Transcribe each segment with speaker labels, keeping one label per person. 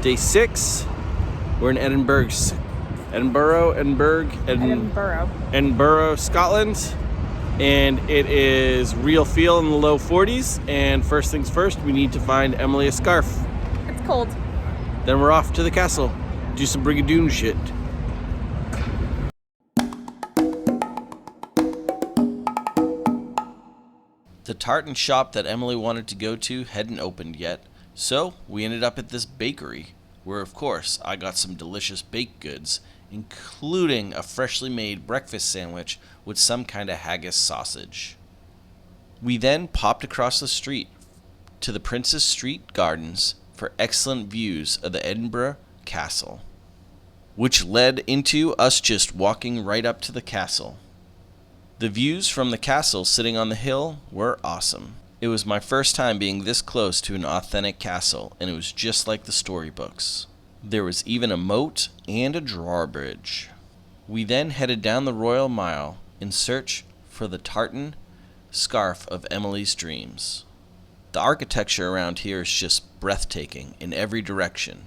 Speaker 1: Day 6. We're in Edinburgh, Scotland. And it is real feel in the low 40s. And first things first, we need to find Emily a scarf.
Speaker 2: It's cold.
Speaker 1: Then we're off to the castle. Do some Brigadoon shit. The tartan shop that Emily wanted to go to hadn't opened yet, so we ended up at this bakery, where of course I got some delicious baked goods, including a freshly made breakfast sandwich with some kind of haggis sausage. We then popped across the street to the Princess Street Gardens for excellent views of the Edinburgh Castle, which led into us just walking right up to the castle. The views from the castle sitting on the hill were awesome. It was my first time being this close to an authentic castle, and it was just like the storybooks. There was even a moat and a drawbridge. We then headed down the Royal Mile in search for the tartan scarf of Emily's dreams. The architecture around here is just breathtaking in every direction.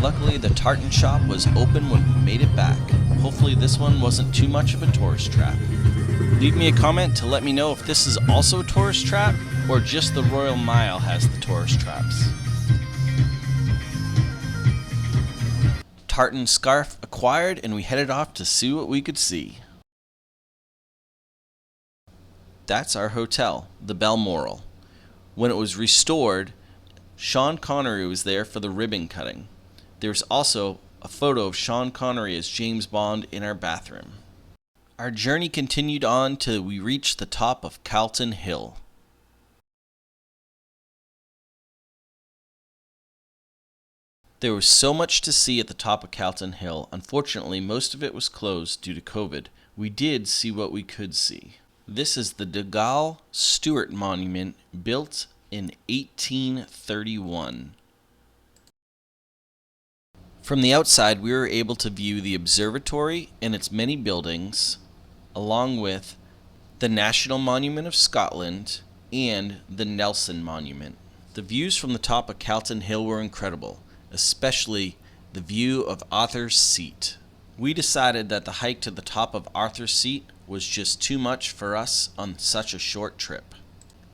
Speaker 1: Luckily, the tartan shop was open when we made it back. Hopefully this one wasn't too much of a tourist trap. Leave me a comment to let me know if this is also a tourist trap or just the Royal Mile has the tourist traps. Tartan scarf acquired, and we headed off to see what we could see. That's our hotel, the Balmoral. When it was restored, Sean Connery was there for the ribbon cutting. There's also a photo of Sean Connery as James Bond in our bathroom. Our journey continued on till we reached the top of Calton Hill. There was so much to see at the top of Calton Hill. Unfortunately, most of it was closed due to COVID. We did see what we could see. This is the De Gaulle Stewart Monument, built in 1831. From the outside, we were able to view the observatory and its many buildings, along with the National Monument of Scotland and the Nelson Monument. The views from the top of Calton Hill were incredible, especially the view of Arthur's Seat. We decided that the hike to the top of Arthur's Seat was just too much for us on such a short trip.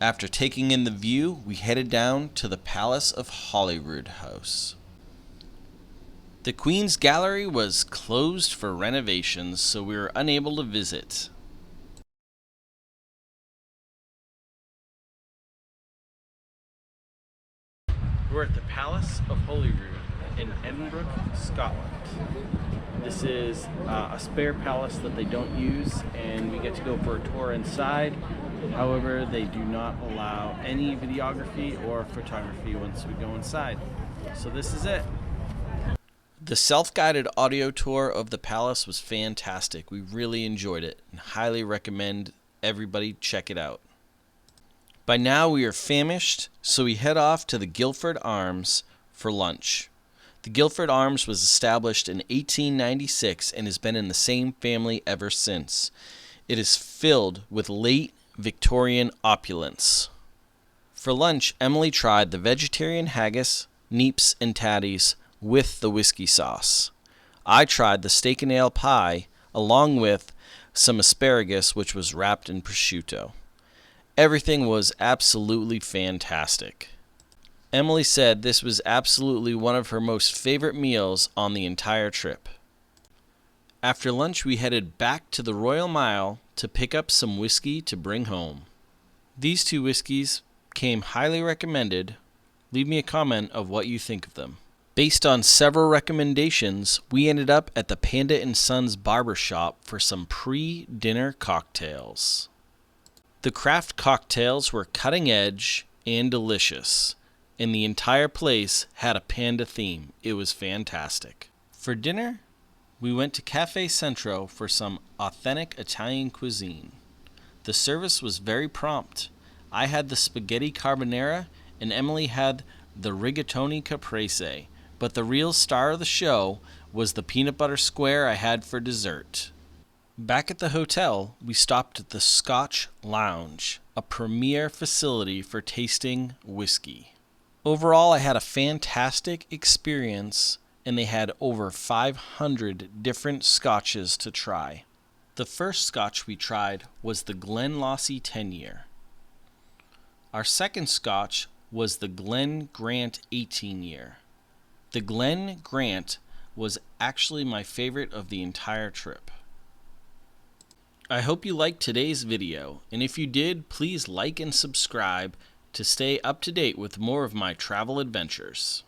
Speaker 1: After taking in the view, we headed down to the Palace of Holyrood House. The Queen's Gallery was closed for renovations, so we were unable to visit. We're at the Palace of Holyrood in Edinburgh, Scotland. This is a spare palace that they don't use, and we get to go for a tour inside. However, they do not allow any videography or photography once we go inside. So this is it. The self-guided audio tour of the palace was fantastic. We really enjoyed it and highly recommend everybody check it out. By now we are famished, so we head off to the Guildford Arms for lunch. The Guildford Arms was established in 1896 and has been in the same family ever since. It is filled with late Victorian opulence. For lunch, Emily tried the vegetarian haggis, neeps, and tatties with the whiskey sauce. I tried the steak and ale pie along with some asparagus, which was wrapped in prosciutto. Everything was absolutely fantastic. Emily said this was absolutely one of her most favorite meals on the entire trip. After lunch, we headed back to the Royal Mile to pick up some whiskey to bring home. These two whiskeys came highly recommended. Leave me a comment of what you think of them. Based on several recommendations, we ended up at the Panda and Sons barbershop for some pre-dinner cocktails. The craft cocktails were cutting edge and delicious, and the entire place had a panda theme. It was fantastic. For dinner, we went to Café Centro for some authentic Italian cuisine. The service was very prompt. I had the spaghetti carbonara and Emily had the rigatoni caprese, but the real star of the show was the peanut butter square I had for dessert. Back at the hotel, we stopped at the SCOTCH Lounge, a premier facility for tasting whiskey. Overall, I had a fantastic experience, and they had over 500 different scotches to try. The first scotch we tried was the Glenlossie 10-year. Our second scotch was the Glen Grant 18-year. The Glen Grant was actually my favorite of the entire trip. I hope you liked today's video, and if you did, please like and subscribe to stay up to date with more of my travel adventures.